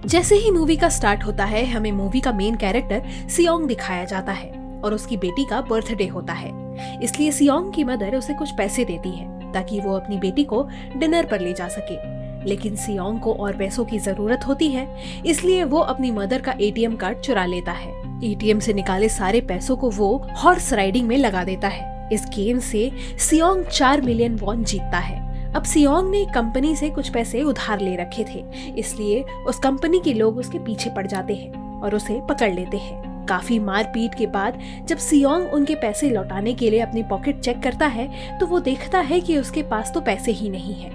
जैसे ही मूवी का स्टार्ट होता है, हमें मूवी का मेन कैरेक्टर सियोंग दिखाया जाता है और उसकी बेटी का बर्थडे होता है। इसलिए सियोंग की मदर उसे कुछ पैसे देती है ताकि वो अपनी बेटी को डिनर पर ले जा सके। लेकिन सियोंग को और पैसों की जरूरत होती है, इसलिए वो अपनी मदर का एटीएम कार्ड चुरा लेता है। एटीएम से निकाले सारे पैसों को वो हॉर्स राइडिंग में लगा देता है। इस गेम से सियोंग 4 मिलियन वॉन जीतता है। अब सियोंग ने कंपनी से कुछ पैसे उधार ले रखे थे, इसलिए उस कंपनी के लोग उसके पीछे पड़ जाते हैं और उसे पकड़ लेते हैं। काफी मारपीट के बाद जब सियोंग उनके पैसे लौटाने के लिए अपनी पॉकेट चेक करता है तो वो देखता है कि उसके पास तो पैसे ही नहीं है।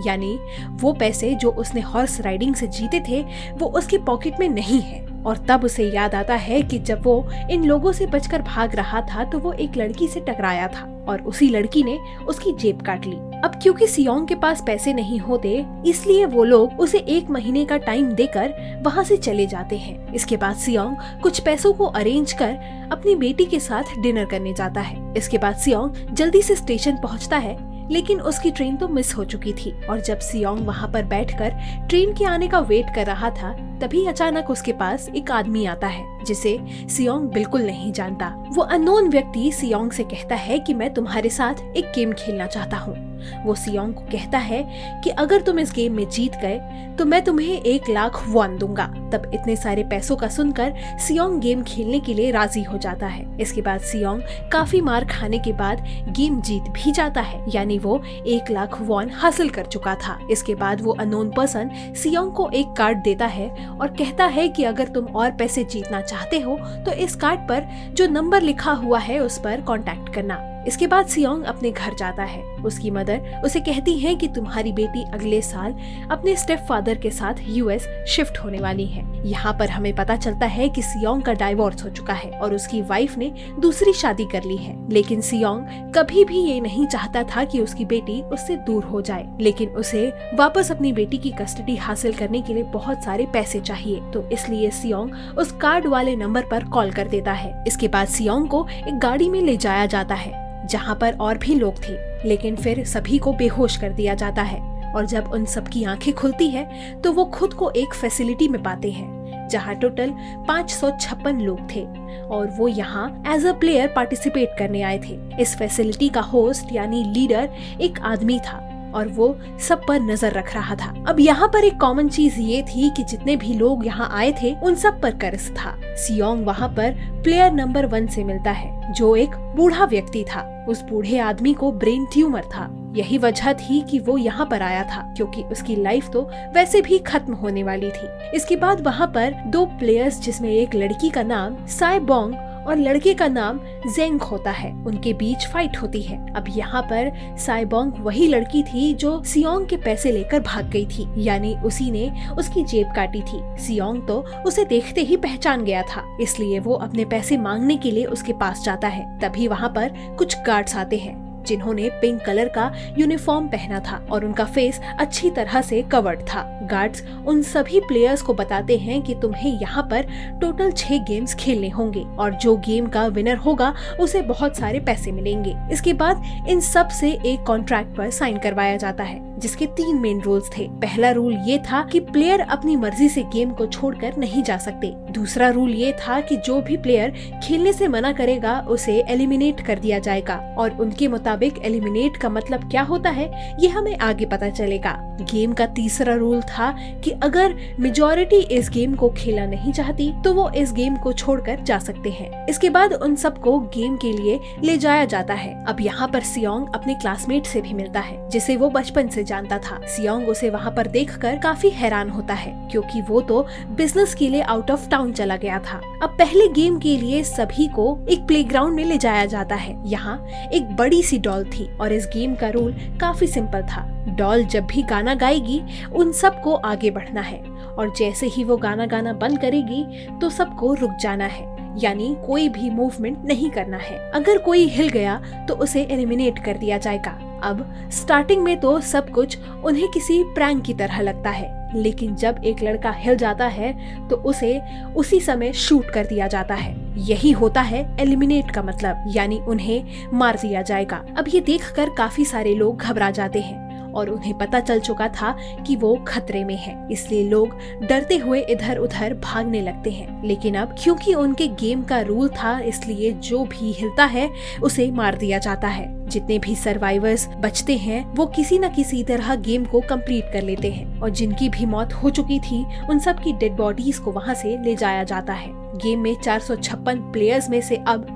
यानी वो पैसे जो उसने हॉर्स राइडिंग से जीते थे वो उसकी पॉकेट में नहीं है। और तब उसे याद आता है कि जब वो इन लोगों से बचकर भाग रहा था तो वो एक लड़की से टकराया था और उसी लड़की ने उसकी जेब काट ली। अब क्योंकि सियोंग के पास पैसे नहीं होते, इसलिए वो लोग उसे 1 महीने का टाइम देकर वहाँ से चले जाते हैं। इसके बाद सियोंग कुछ पैसों को अरेंज कर अपनी बेटी के साथ डिनर करने जाता है। इसके बाद सियोंग जल्दी से स्टेशन पहुँचता है, लेकिन उसकी ट्रेन तो मिस हो चुकी थी। और जब सियोंग वहाँ पर बैठकर ट्रेन के आने का वेट कर रहा था, तभी अचानक उसके पास एक आदमी आता है जिसे सियोंग बिल्कुल नहीं जानता। वो अननोन व्यक्ति सियोंग से कहता है कि मैं तुम्हारे साथ एक गेम खेलना चाहता हूँ। वो सियोंग को कहता है कि अगर तुम इस गेम में जीत गए तो मैं तुम्हें 1 लाख वॉन दूंगा। तब इतने सारे पैसों का सुनकर सियोंग गेम खेलने के लिए राजी हो जाता है। इसके बाद सियोंग काफी मार खाने के बाद गेम जीत भी जाता है, यानी वो 1 लाख वॉन हासिल कर चुका था। इसके बाद वो अननोन पर्सन सियोंग को एक कार्ड देता है और कहता है कि अगर तुम और पैसे जीतना चाहते हो तो इस कार्ड पर जो नंबर लिखा हुआ है उस पर कांटेक्ट करना। इसके बाद सियोंग अपने घर जाता है। उसकी मदर उसे कहती है कि तुम्हारी बेटी अगले साल अपने स्टेप फादर के साथ यूएस शिफ्ट होने वाली है। यहाँ पर हमें पता चलता है कि सियोंग का डाइवोर्स हो चुका है और उसकी वाइफ ने दूसरी शादी कर ली है। लेकिन सियोंग कभी भी ये नहीं चाहता था कि उसकी बेटी उससे दूर हो जाए, लेकिन उसे वापस अपनी बेटी की कस्टडी हासिल करने के लिए बहुत सारे पैसे चाहिए, तो इसलिए सियोंग उस कार्ड वाले नंबर पर कॉल कर देता है। इसके बाद सियोंग को एक गाड़ी में ले जाया जाता है जहाँ पर और भी लोग थे, लेकिन फिर सभी को बेहोश कर दिया जाता है। और जब उन सबकी आंखें खुलती है तो वो खुद को एक फैसिलिटी में पाते हैं जहाँ टोटल 556 लोग थे और वो यहाँ एज अ प्लेयर पार्टिसिपेट करने आए थे। इस फैसिलिटी का होस्ट यानी लीडर एक आदमी था और वो सब पर नजर रख रहा था। अब यहाँ पर एक कॉमन चीज ये थी कि जितने भी लोग यहाँ आए थे उन सब पर कर्ज था। सियोंग वहाँ पर प्लेयर नंबर 1 से मिलता है जो एक बूढ़ा व्यक्ति था। उस बूढ़े आदमी को ब्रेन ट्यूमर था। यही वजह थी कि वो यहाँ पर आया था, क्योंकि उसकी लाइफ तो वैसे भी खत्म होने वाली थी। इसके बाद वहाँ पर 2 प्लेयर्स जिसमें एक लड़की का नाम साइबोंग और लड़के का नाम जेंग होता है, उनके बीच फाइट होती है। अब यहाँ पर साइबोंग वही लड़की थी जो सियोंग के पैसे लेकर भाग गई थी, यानी उसी ने उसकी जेब काटी थी। सियोंग तो उसे देखते ही पहचान गया था, इसलिए वो अपने पैसे मांगने के लिए उसके पास जाता है। तभी वहाँ पर कुछ गार्ड्स आते हैं जिन्होंने पिंक कलर का यूनिफॉर्म पहना था और उनका फेस अच्छी तरह से कवर्ड था। गार्ड्स उन सभी प्लेयर्स को बताते हैं कि तुम्हें यहाँ पर टोटल 6 गेम्स खेलने होंगे और जो गेम का विनर होगा उसे बहुत सारे पैसे मिलेंगे। इसके बाद इन सब से एक कॉन्ट्रैक्ट पर साइन करवाया जाता है जिसके 3 मेन रूल्स थे। पहला रूल ये था कि प्लेयर अपनी मर्जी से गेम को छोड़कर नहीं जा सकते। दूसरा रूल ये था कि जो भी प्लेयर खेलने से मना करेगा उसे एलिमिनेट कर दिया जाएगा और उनके मुताबिक एलिमिनेट का मतलब क्या होता है ये हमें आगे पता चलेगा। गेम का तीसरा रूल था कि अगर मेजॉरिटी इस गेम को खेलना नहीं चाहती तो वो इस गेम को छोड़कर जा सकते हैं। इसके बाद उन सबको गेम के लिए ले जाया जाता है। अब यहाँ पर सियोंग अपने क्लासमेट से भी मिलता है जिसे वो बचपन से जानता था। सियोंग उसे वहाँ पर देखकर काफी हैरान होता है क्योंकि वो तो बिजनेस के लिए आउट ऑफ टाउन चला गया था। अब पहले गेम के लिए सभी को एक प्लेग्राउंड में ले जाया जाता है। यहाँ एक बड़ी सी डॉल थी और इस गेम का रूल काफी सिंपल था। डॉल जब भी गाना गाएगी उन सबको आगे बढ़ना है और जैसे ही वो गाना गाना बंद करेगी तो सबको रुक जाना है, यानी कोई भी मूवमेंट नहीं करना है। अगर कोई हिल गया तो उसे एलिमिनेट कर दिया जाएगा। अब स्टार्टिंग में तो सब कुछ उन्हें किसी प्रैंक की तरह लगता है, लेकिन जब एक लड़का हिल जाता है तो उसे उसी समय शूट कर दिया जाता है। यही होता है एलिमिनेट का मतलब, यानी उन्हें मार दिया जाएगा। अब ये देखकर काफी सारे लोग घबरा जाते हैं और उन्हें पता चल चुका था कि वो खतरे में है, इसलिए लोग डरते हुए इधर उधर भागने लगते हैं। लेकिन अब क्योंकि उनके गेम का रूल था, इसलिए जो भी हिलता है उसे मार दिया जाता है। जितने भी सर्वाइवर्स बचते हैं वो किसी न किसी तरह गेम को कंप्लीट कर लेते हैं और जिनकी भी मौत हो चुकी थी उन सब की डेड बॉडीज को वहां से ले जाया जाता है। गेम में 456 प्लेयर्स में से अब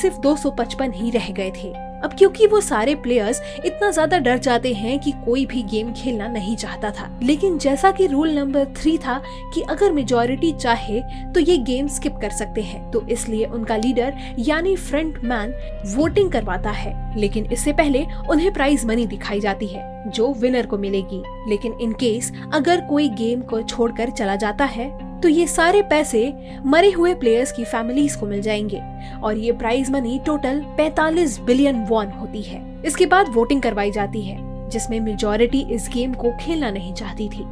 सिर्फ 255 ही रह गए थे। अब क्योंकि वो सारे प्लेयर्स इतना ज्यादा डर जाते हैं कि कोई भी गेम खेलना नहीं चाहता था। लेकिन जैसा कि रूल नंबर 3 था कि अगर मेजॉरिटी चाहे तो ये गेम स्किप कर सकते हैं, तो इसलिए उनका लीडर यानी फ्रंट मैन वोटिंग करवाता है। लेकिन इससे पहले उन्हें प्राइज मनी दिखाई जाती है जो विनर को मिलेगी। लेकिन इन केस अगर कोई गेम को छोड़कर चला जाता है तो ये सारे पैसे मरे हुए प्लेयर्स की फैमिलीज को मिल जाएंगे और ये prize money total 45 billion won होती है। इसके बाद वोटिंग करवाई जाती है जिसमें मेजॉरिटी इस गेम को खेलना नहीं चाहती थी,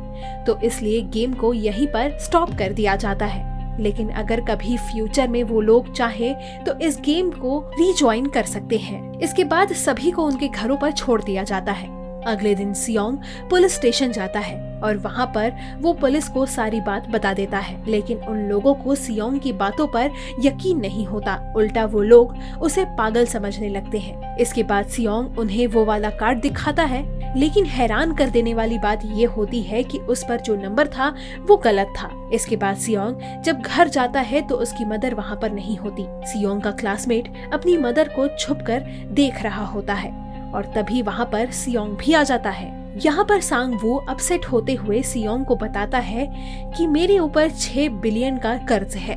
तो इसलिए गेम को यहीं पर स्टॉप कर दिया जाता है। लेकिन अगर कभी फ्यूचर में वो लोग चाहे तो इस गेम को रीजॉइन कर सकते हैं। इसके बाद सभी को उनके घरों पर छोड़ दिया जाता है। अगले दिन सियोंग पुलिस स्टेशन जाता है और वहाँ पर वो पुलिस को सारी बात बता देता है। लेकिन उन लोगों को सियोंग की बातों पर यकीन नहीं होता, उल्टा वो लोग उसे पागल समझने लगते हैं। इसके बाद सियोंग उन्हें वो वाला कार्ड दिखाता है, लेकिन हैरान कर देने वाली बात ये होती है कि उस पर जो नंबर था वो गलत था। इसके बाद सियोंग जब घर जाता है तो उसकी मदर वहाँ पर नहीं होती। सियोंग का क्लासमेट अपनी मदर को छुपकर देख रहा होता है और तभी वहाँ पर सियोंग भी आ जाता है। यहाँ पर सांग वू अपसेट होते हुए सियोंग को बताता है कि मेरे ऊपर 6 बिलियन का कर्ज है।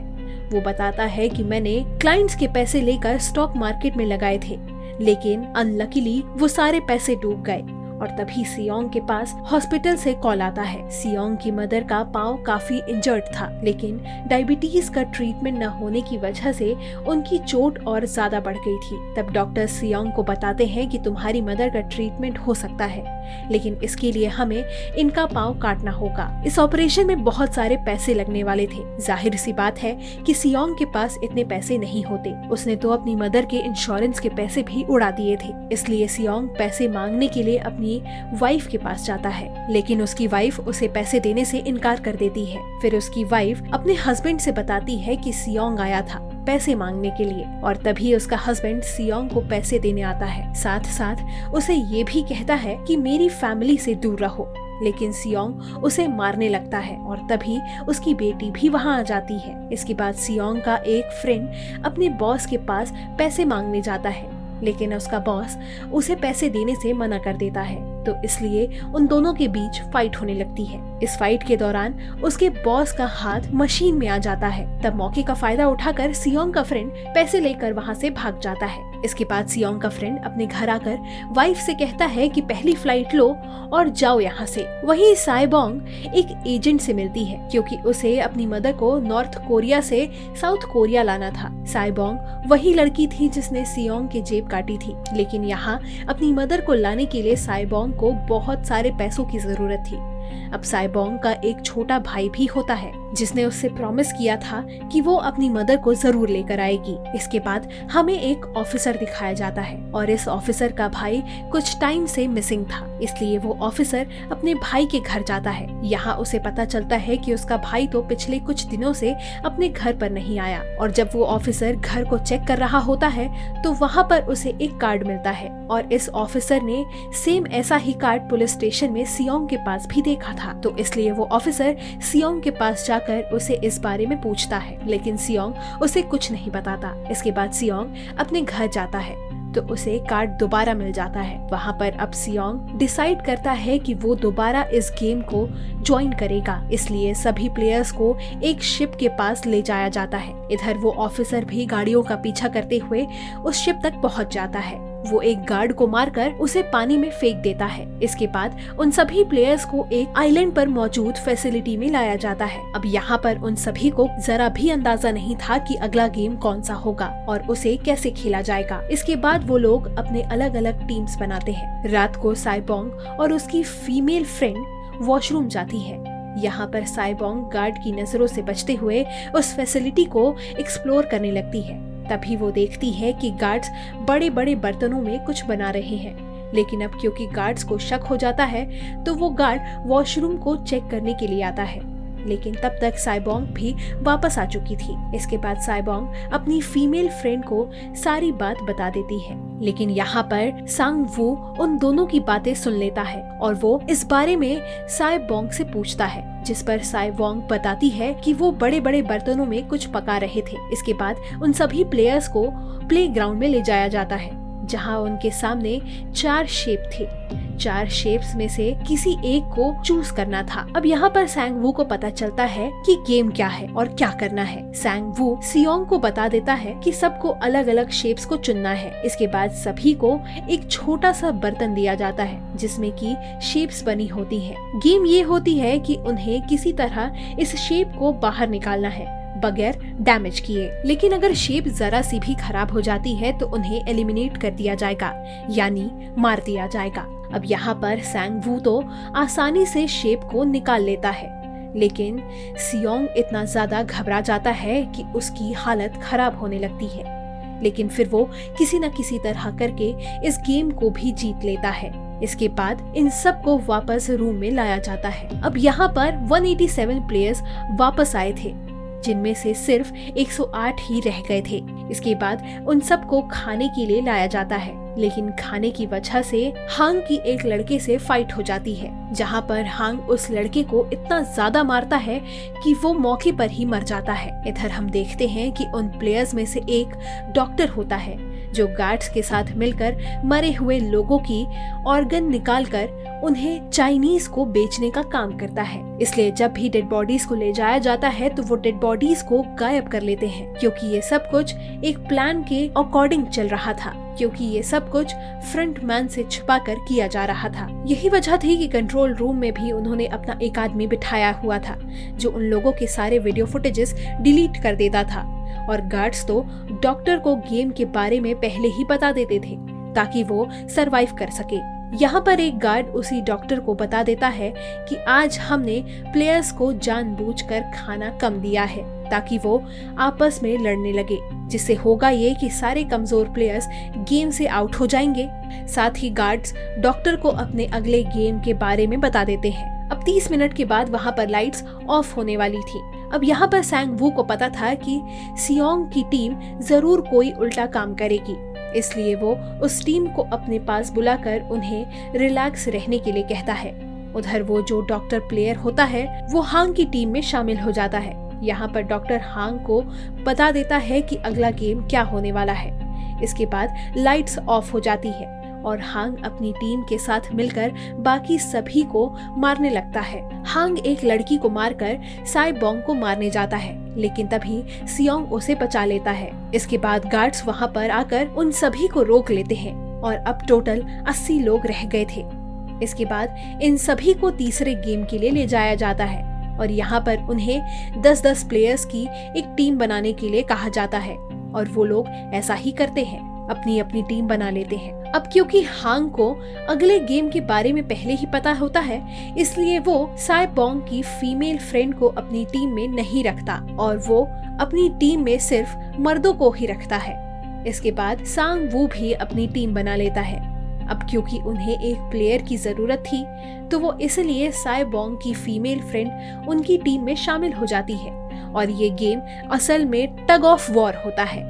वो बताता है कि मैंने क्लाइंट्स के पैसे लेकर स्टॉक मार्केट में लगाए थे, लेकिन अनलकीली वो सारे पैसे डूब गए। और तभी सियोंग के पास हॉस्पिटल से कॉल आता है। सियोंग की मदर का पाँव काफी इंजर्ड था, लेकिन डायबिटीज का ट्रीटमेंट न होने की वजह से उनकी चोट और ज्यादा बढ़ गई थी। तब डॉक्टर सियोंग को बताते हैं कि तुम्हारी मदर का ट्रीटमेंट हो सकता है, लेकिन इसके लिए हमें इनका पाँव काटना होगा। इस ऑपरेशन में बहुत सारे पैसे लगने वाले थे। जाहिर सी बात है कि सियोंग के पास इतने पैसे नहीं होते। उसने तो अपनी मदर के इंश्योरेंस के पैसे भी उड़ा दिए थे। इसलिए सियोंग पैसे मांगने के लिए अपनी वाइफ के पास जाता है, लेकिन उसकी वाइफ उसे पैसे देने से इनकार कर देती है। फिर उसकी वाइफ अपने हस्बैंड से बताती है कि सियोंग आया था पैसे मांगने के लिए, और तभी उसका हस्बैंड सियोंग को पैसे देने आता है। साथ साथ उसे ये भी कहता है कि मेरी फैमिली से दूर रहो। लेकिन सियोंग उसे मारने लगता है और तभी उसकी बेटी भी वहाँ आ जाती है। इसके बाद सियोंग का एक फ्रेंड अपने बॉस के पास पैसे मांगने जाता है, लेकिन उसका बॉस उसे पैसे देने से मना कर देता है, तो इसलिए उन दोनों के बीच फाइट होने लगती है। इस फाइट के दौरान उसके बॉस का हाथ मशीन में आ जाता है। तब मौके का फायदा उठाकर सियोंग का फ्रेंड पैसे लेकर वहाँ से भाग जाता है। इसके बाद सियोंग का फ्रेंड अपने घर आकर वाइफ से कहता है कि पहली फ्लाइट लो और जाओ यहाँ से। वहीं साइबोंग एक एजेंट से मिलती है, क्योंकि उसे अपनी मदर को नॉर्थ कोरिया से साउथ कोरिया लाना था। साइबोंग वही लड़की थी जिसने सियोंग की जेब काटी थी, लेकिन यहाँ अपनी मदर को लाने के लिए साइबोंग को बहुत सारे पैसों की जरूरत थी। अब साइबोंग का एक छोटा भाई भी होता है जिसने उससे प्रॉमिस किया था कि वो अपनी मदर को जरूर लेकर आएगी। इसके बाद हमें एक ऑफिसर दिखाया जाता है और इस ऑफिसर का भाई कुछ टाइम से मिसिंग था, इसलिए वो ऑफिसर अपने भाई के घर जाता है। यहाँ उसे पता चलता है कि उसका भाई तो पिछले कुछ दिनों से अपने घर पर नहीं आया, और जब वो ऑफिसर घर को चेक कर रहा होता है तो वहाँ पर उसे एक कार्ड मिलता है, और इस ऑफिसर ने सेम ऐसा ही कार्ड पुलिस स्टेशन में सियोंग के पास भी देखा था। तो इसलिए वो ऑफिसर सियोंग के पास जाकर उसे इस बारे में पूछता है, लेकिन सियोंग उसे कुछ नहीं बताता। इसके बाद सियोंग अपने घर जाता है तो उसे कार्ड दोबारा मिल जाता है। वहाँ पर अब सियोंग डिसाइड करता है कि वो दोबारा इस गेम को ज्वाइन करेगा, इसलिए सभी प्लेयर्स को एक शिप के पास ले जाया जाता है। इधर वो ऑफिसर भी गाड़ियों का पीछा करते हुए उस शिप तक पहुँच जाता है। वो एक गार्ड को मारकर उसे पानी में फेंक देता है। इसके बाद उन सभी प्लेयर्स को एक आइलैंड पर मौजूद फैसिलिटी में लाया जाता है। अब यहाँ पर उन सभी को जरा भी अंदाजा नहीं था कि अगला गेम कौन सा होगा और उसे कैसे खेला जाएगा। इसके बाद वो लोग अपने अलग अलग टीम्स बनाते हैं। रात को साइबोंग और उसकी फीमेल फ्रेंड वॉशरूम जाती है। यहाँ पर साइबोंग गार्ड की नजरों से बचते हुए उस फैसिलिटी को एक्सप्लोर करने लगती है। तभी वो देखती है कि गार्ड्स बड़े बड़े बर्तनों में कुछ बना रहे हैं, लेकिन अब क्योंकि गार्ड्स को शक हो जाता है तो वो गार्ड वॉशरूम को चेक करने के लिए आता है, लेकिन तब तक साइबोंग भी वापस आ चुकी थी। इसके बाद साइबोंग अपनी फीमेल फ्रेंड को सारी बात बता देती है, लेकिन यहाँ पर सांग वू उन दोनों की बातें सुन लेता है और वो इस बारे में साइबोंग से पूछता है, जिस पर साइबोंग बताती है कि वो बड़े बड़े बर्तनों में कुछ पका रहे थे। इसके बाद उन सभी प्लेयर्स को प्लेग्राउंड में ले जाया जाता है, जहाँ उनके सामने 4 शेप थे। 4 शेप्स में से किसी एक को चूज करना था। अब यहाँ पर सांग वू को पता चलता है कि गेम क्या है और क्या करना है। सांग वू सियोंग को बता देता है कि सबको अलग अलग शेप्स को चुनना है। इसके बाद सभी को एक छोटा सा बर्तन दिया जाता है जिसमें कि शेप्स बनी होती हैं। गेम ये होती है कि उन्हें किसी तरह इस शेप को बाहर निकालना है बगैर डैमेज किए, लेकिन अगर शेप जरा सी भी खराब हो जाती है तो उन्हें एलिमिनेट कर दिया जाएगा, यानी मार दिया जाएगा। अब यहाँ पर सांग वू तो आसानी से शेप को निकाल लेता है, लेकिन सियोंग इतना ज्यादा घबरा जाता है कि उसकी हालत खराब होने लगती है। लेकिन फिर वो किसी न किसी तरह करके इस गेम को भी जीत लेता है। इसके बाद इन सब को वापस रूम में लाया जाता है। अब यहाँ पर 187 प्लेयर्स वापस आए थे, जिनमें से सिर्फ 108 ही रह गए थे। इसके बाद उन सबको खाने के लिए लाया जाता है, लेकिन खाने की वजह से हांग की एक लड़के से फाइट हो जाती है, जहां पर हांग उस लड़के को इतना ज्यादा मारता है कि वो मौके पर ही मर जाता है। इधर हम देखते हैं कि उन प्लेयर्स में से एक डॉक्टर होता है जो गार्ड्स के साथ मिलकर मरे हुए लोगों की ऑर्गन निकालकर उन्हें चाइनीज को बेचने का काम करता है। इसलिए जब भी डेड बॉडीज को ले जाया जाता है तो वो डेड बॉडीज को गायब कर लेते हैं, क्योंकि ये सब कुछ एक प्लान के अकॉर्डिंग चल रहा था, क्योंकि ये सब कुछ फ्रंट मैन से छुपाकर किया जा रहा था। यही वजह थी कि कंट्रोल रूम में भी उन्होंने अपना एक आदमी बिठाया हुआ था जो उन लोगों के सारे वीडियो फुटेजेस डिलीट कर देता था, और गार्ड्स तो डॉक्टर को गेम के बारे में पहले ही बता देते थे ताकि वो सरवाइव कर सके। यहाँ पर एक गार्ड उसी डॉक्टर को बता देता है कि आज हमने प्लेयर्स को जानबूझकर खाना कम दिया है ताकि वो आपस में लड़ने लगे, जिससे होगा ये कि सारे कमजोर प्लेयर्स गेम से आउट हो जाएंगे। साथ ही गार्ड्स डॉक्टर को अपने अगले गेम के बारे में बता देते हैं। अब 30 मिनट के बाद वहाँ पर लाइट्स ऑफ होने वाली थी। अब यहाँ पर सांग वू को पता था कि सियोंग की टीम जरूर कोई उल्टा काम करेगी, इसलिए वो उस टीम को अपने पास बुलाकर उन्हें रिलैक्स रहने के लिए कहता है। उधर वो जो डॉक्टर प्लेयर होता है वो हांग की टीम में शामिल हो जाता है। यहाँ पर डॉक्टर हांग को बता देता है कि अगला गेम क्या होने वाला है। इसके बाद लाइट्स ऑफ हो जाती है और हांग अपनी टीम के साथ मिलकर बाकी सभी को मारने लगता है। हांग एक लड़की को मारकर साइबोंग को मारने जाता है, लेकिन तभी सियोंग उसे बचा लेता है। इसके बाद गार्ड्स वहां पर आकर उन सभी को रोक लेते हैं और अब टोटल 80 लोग रह गए थे। इसके बाद इन सभी को तीसरे गेम के लिए ले जाया जाता है और यहाँ पर उन्हें 10-10 प्लेयर्स की एक टीम बनाने के लिए कहा जाता है, और वो लोग ऐसा ही करते हैं, अपनी अपनी टीम बना लेते हैं। अब क्योंकि हांग को अगले गेम के बारे में पहले ही पता होता है, इसलिए वो साइबोंग की फीमेल फ्रेंड को अपनी टीम में नहीं रखता और वो अपनी टीम में सिर्फ मर्दों को ही रखता है। इसके बाद सांग वू भी अपनी टीम बना लेता है। अब क्योंकि उन्हें एक प्लेयर की जरूरत थी तो वो इसलिए साइबोंग की फीमेल फ्रेंड उनकी टीम में शामिल हो जाती है, और ये गेम असल में टग ऑफ वॉर होता है,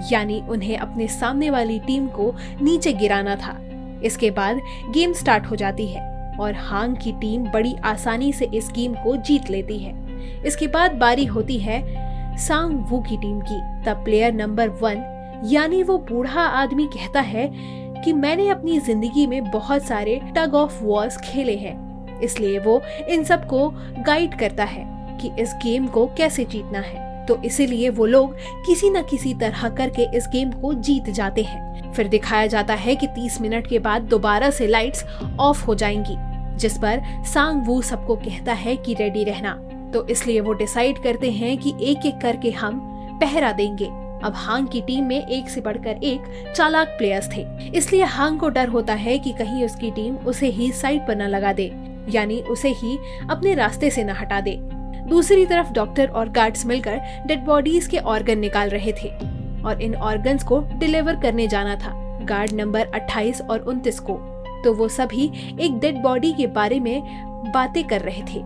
यानी उन्हें अपने सामने वाली टीम को नीचे गिराना था। इसके बाद गेम स्टार्ट हो जाती है और हांग की टीम बड़ी आसानी से इस गेम को जीत लेती है। इसके बाद बारी होती है सांग वू की टीम की। तब प्लेयर नंबर 1 यानी वो बूढ़ा आदमी कहता है कि मैंने अपनी जिंदगी में बहुत सारे टग ऑफ वॉर्स खेले हैं, इसलिए वो इन सबको गाइड करता है कि इस गेम को कैसे जीतना है। तो इसीलिए वो लोग किसी न किसी तरह करके इस गेम को जीत जाते हैं। फिर दिखाया जाता है कि 30 मिनट के बाद दोबारा से लाइट्स ऑफ हो जाएंगी, जिस पर सांग वू सबको कहता है कि रेडी रहना। तो इसलिए वो डिसाइड करते हैं कि एक एक करके हम पहरा देंगे। अब हांग की टीम में एक से बढ़कर एक चालाक प्लेयर्स थे, इसलिए हांग को डर होता है कि कहीं उसकी टीम उसे ही साइड पर न लगा दे, यानी उसे ही अपने रास्ते से न हटा दे। दूसरी तरफ डॉक्टर और गार्ड्स मिलकर डेड बॉडीज के ऑर्गन निकाल रहे थे और इन ऑर्गन्स को डिलीवर करने जाना था गार्ड नंबर 28 और 29 को। तो वो सभी एक डेड बॉडी के बारे में बातें कर रहे थे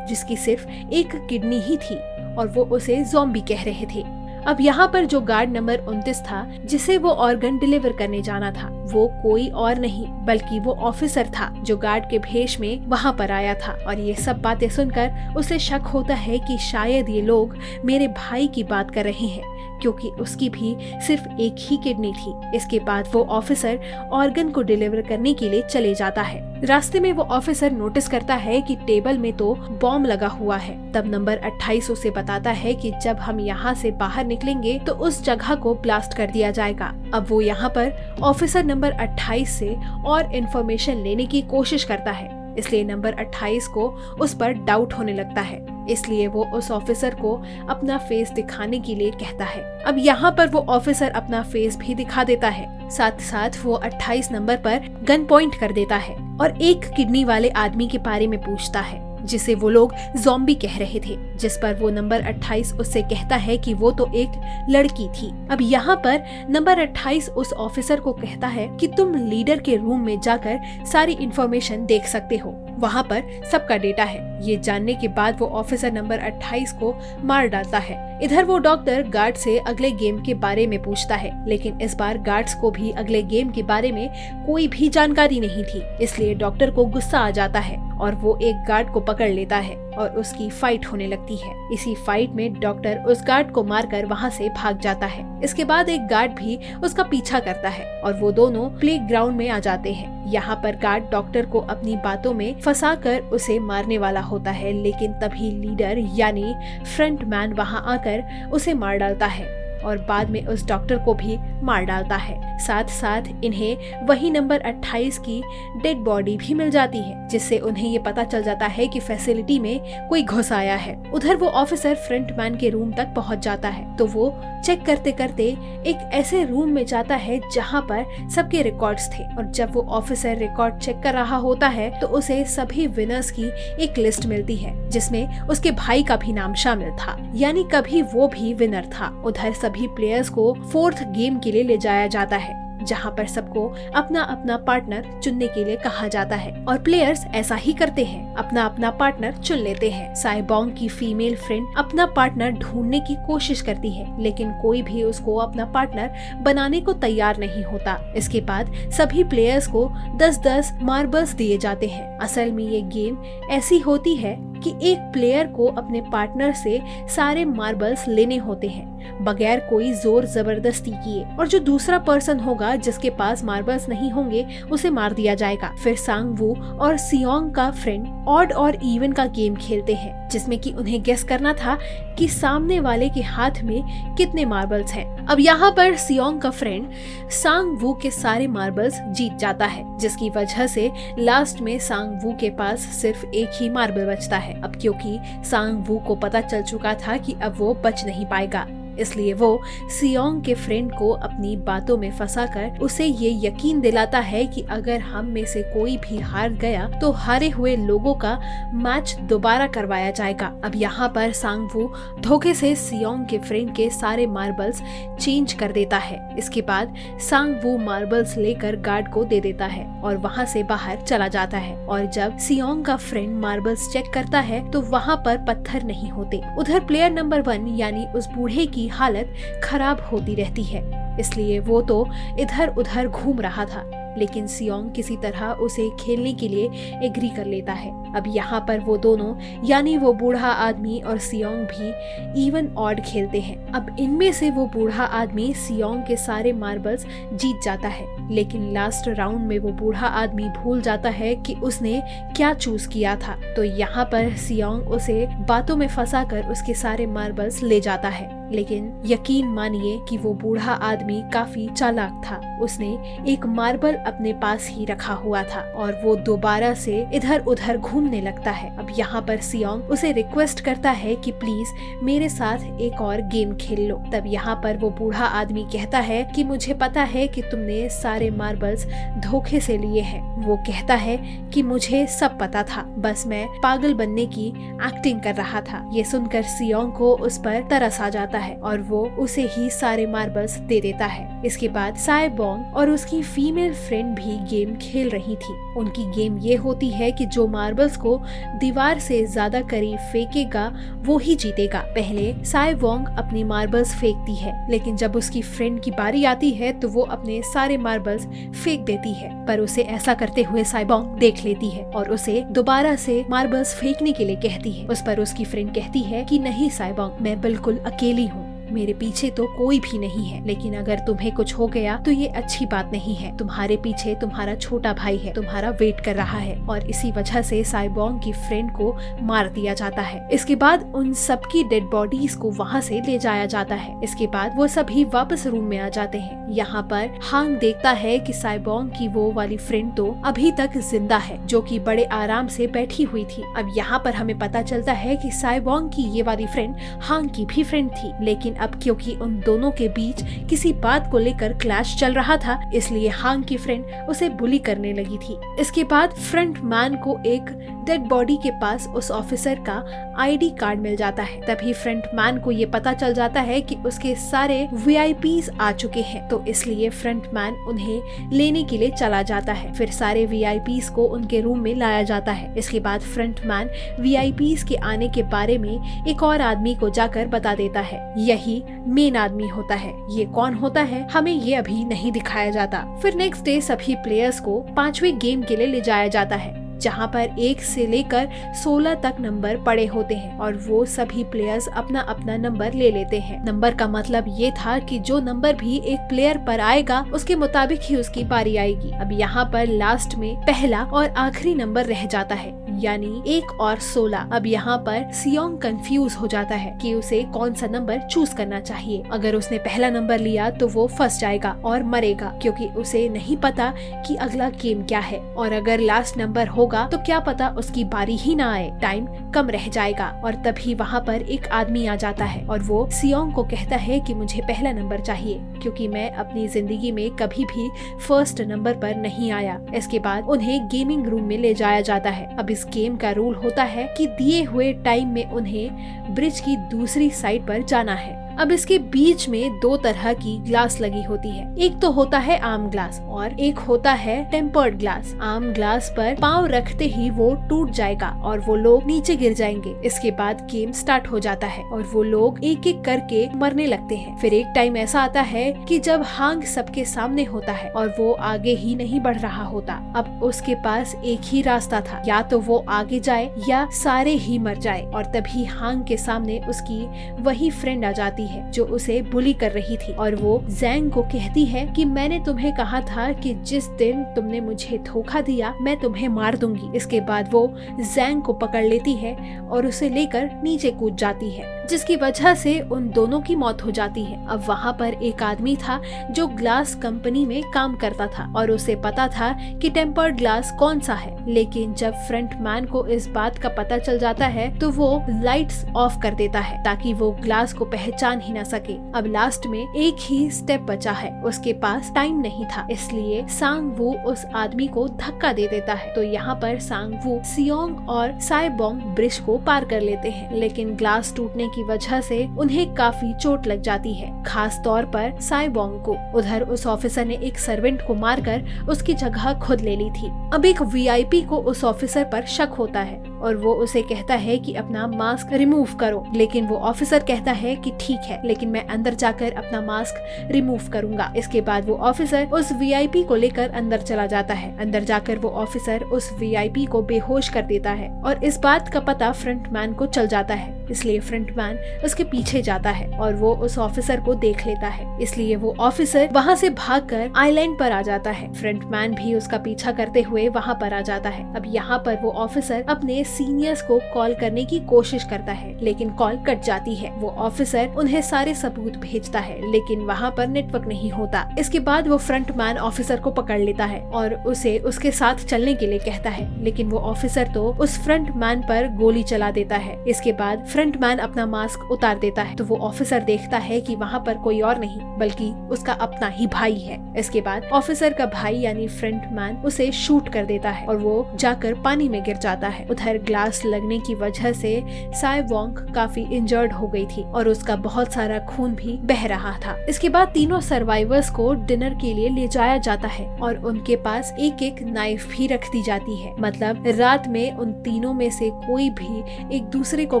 जिसकी सिर्फ एक किडनी ही थी और वो उसे ज़ॉम्बी कह रहे थे। अब यहाँ पर जो गार्ड नंबर 29 था जिसे वो ऑर्गन डिलीवर करने जाना था, वो कोई और नहीं बल्कि वो ऑफिसर था जो गार्ड के भेष में वहाँ पर आया था। और ये सब बातें सुनकर उसे शक होता है कि शायद ये लोग मेरे भाई की बात कर रहे हैं, क्योंकि उसकी भी सिर्फ एक ही किडनी थी। इसके बाद वो ऑफिसर ऑर्गन को डिलीवर करने के लिए चले जाता है। रास्ते में वो ऑफिसर नोटिस करता है कि टेबल में तो बॉम्ब लगा हुआ है। तब नंबर 28 उसे बताता है कि जब हम यहाँ से बाहर निकलेंगे तो उस जगह को ब्लास्ट कर दिया जाएगा। अब वो यहाँ पर ऑफिसर नंबर 28 से और इन्फॉर्मेशन लेने की कोशिश करता है, इसलिए नंबर 28 को उस पर डाउट होने लगता है। इसलिए वो उस ऑफिसर को अपना फेस दिखाने के लिए कहता है। अब यहाँ पर वो ऑफिसर अपना फेस भी दिखा देता है, साथ साथ वो 28 नंबर पर गन पॉइंट कर देता है और एक किडनी वाले आदमी के बारे में पूछता है जिसे वो लोग ज़ॉम्बी कह रहे थे, जिस पर वो नंबर 28 उससे कहता है कि वो तो एक लड़की थी। अब यहाँ पर नंबर 28 उस ऑफिसर को कहता है कि तुम लीडर के रूम में जाकर सारी इंफॉर्मेशन देख सकते हो, वहाँ पर सबका डेटा है। ये जानने के बाद वो ऑफिसर नंबर 28 को मार डालता है। इधर वो डॉक्टर गार्ड से अगले गेम के बारे में पूछता है, लेकिन इस बार गार्ड्स को भी अगले गेम के बारे में कोई भी जानकारी नहीं थी। इसलिए डॉक्टर को गुस्सा आ जाता है और वो एक गार्ड को पकड़ लेता है और उसकी फाइट होने लगती है। इसी फाइट में डॉक्टर उस गार्ड को मारकर वहाँ से भाग जाता है। इसके बाद एक गार्ड भी उसका पीछा करता है और वो दोनों प्लेग्राउंड में आ जाते हैं। यहाँ पर गार्ड डॉक्टर को अपनी बातों में फंसाकर उसे मारने वाला होता है, लेकिन तभी लीडर यानी फ्रंट मैन वहाँ आकर उसे मार डालता है और बाद में उस डॉक्टर को भी मार डालता है। साथ साथ इन्हें वही नंबर 28 की डेड बॉडी भी मिल जाती है, जिससे उन्हें ये पता चल जाता है कि फैसिलिटी में कोई घुस आया है। उधर वो ऑफिसर फ्रंटमैन के रूम तक पहुंच जाता है, तो वो चेक करते करते एक ऐसे रूम में जाता है जहां पर सबके रिकॉर्ड्स थे। और जब वो ऑफिसर रिकॉर्ड चेक कर रहा होता है तो उसे सभी विनर्स की एक लिस्ट मिलती है, जिसमें उसके भाई का भी नाम शामिल था, यानी कभी वो भी विनर था। उधर सभी प्लेयर्स को 4th गेम के लिए ले जाया जाता है, जहाँ पर सबको अपना अपना पार्टनर चुनने के लिए कहा जाता है और प्लेयर्स ऐसा ही करते हैं, अपना अपना पार्टनर चुन लेते हैं। साइबोंग की फीमेल फ्रेंड अपना पार्टनर ढूंढने की कोशिश करती है, लेकिन कोई भी उसको अपना पार्टनर बनाने को तैयार नहीं होता। इसके बाद सभी प्लेयर्स को 10-10 मार्बल्स दिए जाते हैं। असल में ये गेम ऐसी होती है कि एक प्लेयर को अपने पार्टनर से सारे मार्बल्स लेने होते हैं बगैर कोई जोर जबरदस्ती किए, और जो दूसरा पर्सन होगा जिसके पास मार्बल्स नहीं होंगे उसे मार दिया जाएगा। फिर सांग वू और सियोंग का फ्रेंड ऑड और इवन का गेम खेलते हैं, जिसमें कि उन्हें गेस करना था कि सामने वाले के हाथ में कितने मार्बल्स हैं। अब यहाँ पर सियोंग का फ्रेंड सांग वू के सारे मार्बल्स जीत जाता है, जिसकी वजह से लास्ट में सांग वू के पास सिर्फ एक ही मार्बल बचता है। अब क्योंकि सांग वू को पता चल चुका था कि अब वो बच नहीं पाएगा, इसलिए वो सियोंग के फ्रेंड को अपनी बातों में फंसाकर उसे ये यकीन दिलाता है कि अगर हम में से कोई भी हार गया तो हारे हुए लोगों का मैच दोबारा करवाया जाएगा। अब यहाँ पर सांग वू धोखे से सियोंग के फ्रेंड के सारे मार्बल्स चेंज कर देता है। इसके बाद सांग वू मार्बल्स लेकर गार्ड को दे देता है और वहाँ से बाहर चला जाता है। और जब सियोंग का फ्रेंड मार्बल्स चेक करता है तो वहाँ पर पत्थर नहीं होते। उधर प्लेयर नंबर 1 यानी उस बूढ़े की हालत खराब होती रहती है, इसलिए वो तो इधर उधर घूम रहा था, लेकिन सियोंग किसी तरह उसे खेलने के लिए एग्री कर लेता है। अब यहाँ पर वो दोनों यानी वो बूढ़ा आदमी और सियोंग भी इवन ऑड खेलते हैं। अब इनमें से वो बूढ़ा आदमी सियोंग के सारे मार्बल्स जीत जाता है, लेकिन लास्ट राउंड में वो बूढ़ा आदमी भूल जाता है कि उसने क्या चूज किया था। तो यहाँ पर सियोंग उसे बातों में फंसाकर उसके सारे मार्बल्स ले जाता है, लेकिन यकीन मानिए कि वो बूढ़ा आदमी काफी चालाक था। उसने एक मार्बल अपने पास ही रखा हुआ था और वो दोबारा से इधर उधर घूमने लगता है। अब यहाँ पर सियोंग उसे रिक्वेस्ट करता है कि प्लीज मेरे साथ एक और गेम खेल लो। तब यहाँ पर वो बूढ़ा आदमी कहता है कि मुझे पता है कि तुमने सारे मार्बल्स धोखे से लिए हैं, वो कहता है कि मुझे सब पता था, बस मैं पागल बनने की एक्टिंग कर रहा था। ये सुनकर सियोंग को उस पर तरस आ जाता है और वो उसे ही सारे मार्बल्स दे देता है। इसके बाद साइबोंग और उसकी फीमेल फ्रेंड भी गेम खेल रही थी। उनकी गेम ये होती है कि जो मार्बल्स को दीवार से ज्यादा करीब फेंकेगा वो ही जीतेगा। पहले साइबोंग अपनी मार्बल्स फेंकती है, लेकिन जब उसकी फ्रेंड की बारी आती है तो वो अपने सारे मार्बल्स फेंक देती है, पर उसे ऐसा करते हुए साइबोंग देख लेती है और उसे दोबारा से मार्बल्स फेंकने के लिए कहती है। उस पर उसकी फ्रेंड कहती है कि नहीं साइबोंग, मैं बिल्कुल अकेली हूँ, मेरे पीछे तो कोई भी नहीं है, लेकिन अगर तुम्हें कुछ हो गया तो ये अच्छी बात नहीं है। तुम्हारे पीछे तुम्हारा छोटा भाई है, तुम्हारा वेट कर रहा है। और इसी वजह से साइबोंग की फ्रेंड को मार दिया जाता है। इसके बाद उन सबकी डेड बॉडीज को वहाँ से ले जाया जाता है। इसके बाद वो सभी वापस रूम में आ जाते हैं। यहाँ पर हांग देखता है कि साइबोंग की वो वाली फ्रेंड तो अभी तक जिंदा है, जो कि बड़े आराम से बैठी हुई थी। अब यहाँ पर हमें पता चलता है कि साइबोंग की ये वाली फ्रेंड हांग की भी फ्रेंड थी, लेकिन अब क्योंकि उन दोनों के बीच किसी बात को लेकर क्लैश चल रहा था, इसलिए हांग की फ्रेंड उसे बुली करने लगी थी। इसके बाद फ्रंट मैन को एक डेड बॉडी के पास उस ऑफिसर का आईडी कार्ड मिल जाता है। तभी फ्रंट मैन को ये पता चल जाता है कि उसके सारे वीआईपीज आ चुके हैं, तो इसलिए फ्रंट मैन उन्हें लेने के लिए चला जाता है। फिर सारे वीआईपीज को उनके रूम में लाया जाता है। इसके बाद फ्रंट मैन वीआईपीज के आने के बारे में एक और आदमी को जाकर बता देता है। यही मेन आदमी होता है। ये कौन होता है हमें ये अभी नहीं दिखाया जाता। फिर नेक्स्ट डे सभी प्लेयर्स को 5वें गेम के लिए ले जाया जाता है, जहाँ पर 1 से लेकर 16 तक नंबर पड़े होते हैं और वो सभी प्लेयर्स अपना अपना नंबर ले लेते हैं। नंबर का मतलब ये था कि जो नंबर भी एक प्लेयर पर आएगा उसके मुताबिक ही उसकी बारी आएगी। अब यहाँ पर लास्ट में पहला और आखिरी नंबर रह जाता है, यानी 1 और 16। अब यहाँ पर सियोंग कंफ्यूज हो जाता है कि उसे कौन सा नंबर चूज करना चाहिए। अगर उसने पहला नंबर लिया तो वो फंस जाएगा और मरेगा, क्योंकि उसे नहीं पता कि अगला गेम क्या है। और अगर लास्ट नंबर होगा तो क्या पता उसकी बारी ही ना आए, टाइम कम रह जाएगा। और तभी वहाँ पर एक आदमी आ जाता है और वो सियोंग को कहता है कि मुझे पहला नंबर चाहिए, क्योंकि मैं अपनी जिंदगी में कभी भी फर्स्ट नंबर पर नहीं आया। इसके बाद उन्हें गेमिंग रूम में ले जाया जाता है। अब इस गेम का रूल होता है कि दिए हुए टाइम में उन्हें ब्रिज की दूसरी साइड पर जाना है। अब इसके बीच में 2 तरह की ग्लास लगी होती है। एक तो होता है आम ग्लास और एक होता है टेम्पर्ड ग्लास। आम ग्लास पर पाँव रखते ही वो टूट जाएगा और वो लोग नीचे गिर जाएंगे। इसके बाद गेम स्टार्ट हो जाता है और वो लोग एक एक करके मरने लगते हैं। फिर एक टाइम ऐसा आता है कि जब हांग सबके सामने होता है और वो आगे ही नहीं बढ़ रहा होता। अब उसके पास एक ही रास्ता था, या तो वो आगे जाए या सारे ही मर जाए। और तभी हांग के सामने उसकी वही फ्रेंड आ जाती है जो उसे बुली कर रही थी और वो जैंग को कहती है कि मैंने तुम्हें कहा था कि जिस दिन तुमने मुझे धोखा दिया मैं तुम्हें मार दूंगी। इसके बाद वो जैंग को पकड़ लेती है और उसे लेकर नीचे कूद जाती है, जिसकी वजह से उन दोनों की मौत हो जाती है। अब वहाँ पर एक आदमी था जो ग्लास कंपनी में काम करता था और उसे पता था कि टेम्पर्ड ग्लास कौन सा है, लेकिन जब फ्रंट मैन को इस बात का पता चल जाता है तो वो लाइट्स ऑफ कर देता है ताकि वो ग्लास को पहचान ही ना सके। अब लास्ट में एक ही स्टेप बचा है, उसके पास टाइम नहीं था, इसलिए सांग वू उस आदमी को धक्का दे देता है। तो यहाँ पर सांग वू सियोंग और साइबोंग ब्रिज को पार कर लेते हैं, लेकिन ग्लास टूटने की वजह से उन्हें काफी चोट लग जाती है, खास तौर पर साइबोंग को। उधर उस ऑफिसर ने एक सर्वेंट को मारकर उसकी जगह खुद ले ली थी। अब एक वीआईपी को उस ऑफिसर पर शक होता है और वो उसे कहता है कि अपना मास्क रिमूव करो, लेकिन वो ऑफिसर कहता है कि ठीक है, लेकिन मैं अंदर जाकर अपना मास्क रिमूव करूंगा। इसके बाद वो ऑफिसर उस वीआईपी को लेकर अंदर चला जाता है। अंदर जाकर वो ऑफिसर उस वीआईपी को बेहोश कर देता है और इस बात का पता फ्रंट मैन को चल जाता है, इसलिए फ्रंट मैन उसके पीछे जाता है और वो उस ऑफिसर को देख लेता है, इसलिए वो ऑफिसर वहाँ से भागकर आइलैंड पर आ जाता है। फ्रंट मैन भी उसका पीछा करते हुए वहाँ पर आ जाता है। अब यहाँ पर वो ऑफिसर अपने सीनियर्स को कॉल करने की कोशिश करता है, लेकिन कॉल कट जाती है। वो ऑफिसर उन्हें सारे सबूत भेजता है, लेकिन वहाँ पर नेटवर्क नहीं होता। इसके बाद वो फ्रंट मैन ऑफिसर को पकड़ लेता है और उसे उसके साथ चलने के लिए कहता है, लेकिन वो ऑफिसर तो उस फ्रंट मैन पर गोली चला देता है। इसके बाद फ्रंटमैन अपना मास्क उतार देता है तो वो ऑफिसर देखता है कि वहाँ पर कोई और नहीं बल्कि उसका अपना ही भाई है। इसके बाद ऑफिसर का भाई यानी फ्रंटमैन उसे शूट कर देता है और वो जाकर पानी में गिर जाता है। उधर ग्लास लगने की वजह से साई वोंग काफी इंजर्ड हो गई थी और उसका बहुत सारा खून भी बह रहा था। इसके बाद तीनों सर्वाइवर्स को डिनर के लिए ले जाया जाता है और उनके पास एक एक नाइफ भी रख दी जाती है, मतलब रात में उन तीनों में से कोई भी एक दूसरे को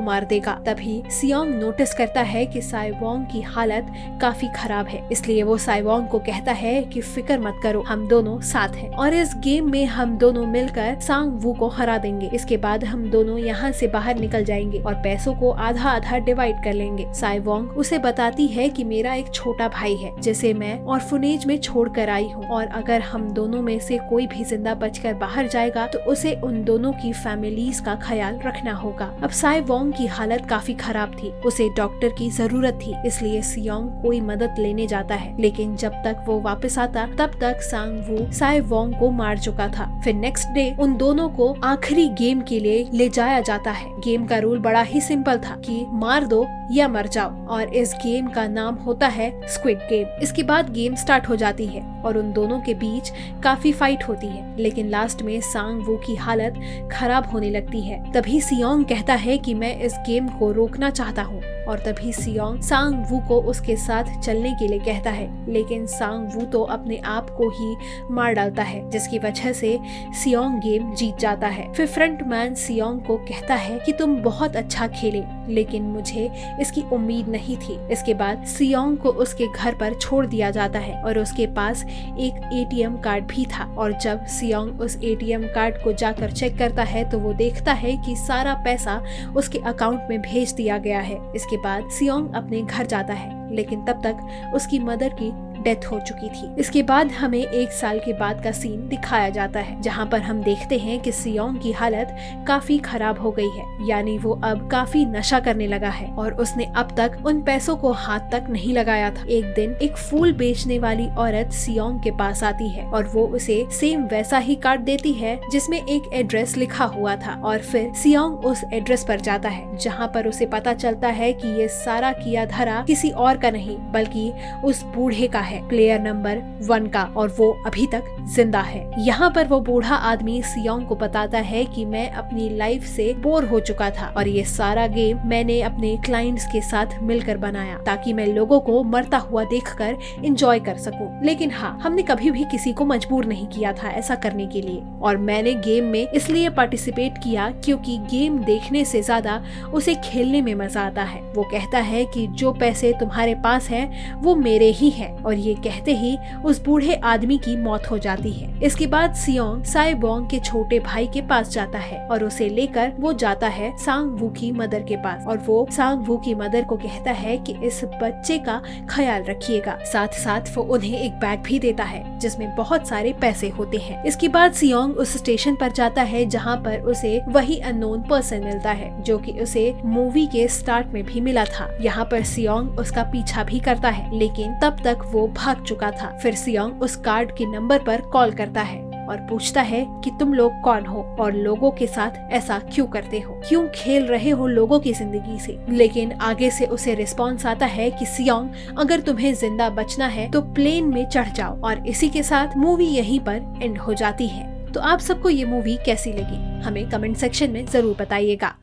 मार देगा। तभी सियोंग नोटिस करता है कि साई वोंग की हालत काफी खराब है, इसलिए वो साई वोंग को कहता है कि फिक्र मत करो, हम दोनों साथ हैं और इस गेम में हम दोनों मिलकर सांग वू को हरा देंगे। इसके बाद हम दोनों यहाँ से बाहर निकल जाएंगे और पैसों को आधा आधा डिवाइड कर लेंगे। साई वोंग उसे बताती है कि मेरा एक छोटा भाई है जिसे मैं ऑर्फनेज में छोड़ कर आई हूँ और अगर हम दोनों में से कोई भी जिंदा बचकर बाहर जाएगा तो उसे उन दोनों की फैमिलीज का ख्याल रखना होगा। अब साई वोंग की हालत काफी खराब थी, उसे डॉक्टर की जरूरत थी, इसलिए सियोंग कोई मदद लेने जाता है, लेकिन जब तक वो वापस आता तब तक सांग वू साई वोंग को मार चुका था। फिर नेक्स्ट डे उन दोनों को आखिरी गेम के लिए ले जाया जाता है। गेम का रूल बड़ा ही सिंपल था कि मार दो या मर जाओ और इस गेम का नाम होता है स्क्विड गेम। इसके बाद गेम स्टार्ट हो जाती है और उन दोनों के बीच काफी फाइट होती है, लेकिन लास्ट में सांग वू की हालत खराब होने लगती है। तभी सियोंग कहता है कि मैं इस गेम को रोकना चाहता हूँ और तभी सियोंग सांग वू को उसके साथ चलने के लिए कहता है, लेकिन सांग वू तो अपने आप को ही मार डालता है, जिसकी वजह से सियोंग गेम जीत जाता है। फिर फ्रंटमैन सियोंग को कहता है कि तुम बहुत अच्छा खेले, लेकिन मुझे इसकी उम्मीद नहीं थी। इसके बाद सियोंग को उसके घर पर छोड़ दिया जाता है और उसके पास एक एटीएम कार्ड भी था और जब सियोंग उस एटीएम कार्ड को जाकर चेक करता है तो वो देखता है कि सारा पैसा उसके अकाउंट में भेज दिया गया है। इसके बाद सियोंग अपने घर जाता है, लेकिन तब तक उसकी मदर की डेथ हो चुकी थी। इसके बाद हमें 1 साल के बाद का सीन दिखाया जाता है, जहाँ पर हम देखते हैं कि सियोंग की हालत काफी खराब हो गई है, यानी वो अब काफी नशा करने लगा है और उसने अब तक उन पैसों को हाथ तक नहीं लगाया था। एक दिन एक फूल बेचने वाली औरत सियोंग के पास आती है और वो उसे सेम वैसा ही कार्ड देती है जिसमें एक एड्रेस लिखा हुआ था और फिर सियोंग उस एड्रेस पर जाता है, जहाँ पर उसे पता चलता है कि ये सारा किया धरा किसी और का नहीं बल्कि उस बूढ़े का है, प्लेयर नंबर 1 का, और वो अभी तक जिंदा है। यहाँ पर वो बूढ़ा आदमी सियोंग को बताता है कि मैं अपनी लाइफ से बोर हो चुका था और ये सारा गेम मैंने अपने क्लाइंट्स के साथ मिलकर बनाया ताकि मैं लोगों को मरता हुआ देखकर एंजॉय कर सकूं। लेकिन हाँ, हमने कभी भी किसी को मजबूर नहीं किया था ऐसा करने के लिए और मैंने गेम में इसलिए पार्टिसिपेट किया क्योंकि गेम देखने से ज्यादा उसे खेलने में मजा आता है। वो कहता है कि जो पैसे तुम्हारे पास हैं वो मेरे ही हैं और ये कहते ही उस बूढ़े आदमी की मौत हो जाती है। इसके बाद सियोंग साई वोंग के छोटे भाई के पास जाता है और उसे लेकर वो जाता है सांग वू की मदर के पास और वो सांग वू की मदर को कहता है कि इस बच्चे का ख्याल रखिएगा। साथ साथ वो उन्हें एक बैग भी देता है जिसमें बहुत सारे पैसे होते हैं। इसके बाद सियोंग उस स्टेशन पर जाता है जहाँ पर उसे वही अननोन पर्सन मिलता है जो कि उसे मूवी के स्टार्ट में भी मिला था। यहाँ पर सियोंग उसका पीछा भी करता है, लेकिन तब तक वो भाग चुका था। फिर सियोंग उस कार्ड के नंबर पर कॉल करता है और पूछता है कि तुम लोग कौन हो और लोगों के साथ ऐसा क्यों करते हो, क्यों खेल रहे हो लोगों की जिंदगी से। लेकिन आगे से उसे रिस्पॉन्स आता है कि सियोंग, अगर तुम्हें जिंदा बचना है तो प्लेन में चढ़ जाओ, और इसी के साथ मूवी यहीं पर एंड हो जाती है। तो आप सबको ये मूवी कैसी लगी हमें कमेंट सेक्शन में जरूर बताइएगा।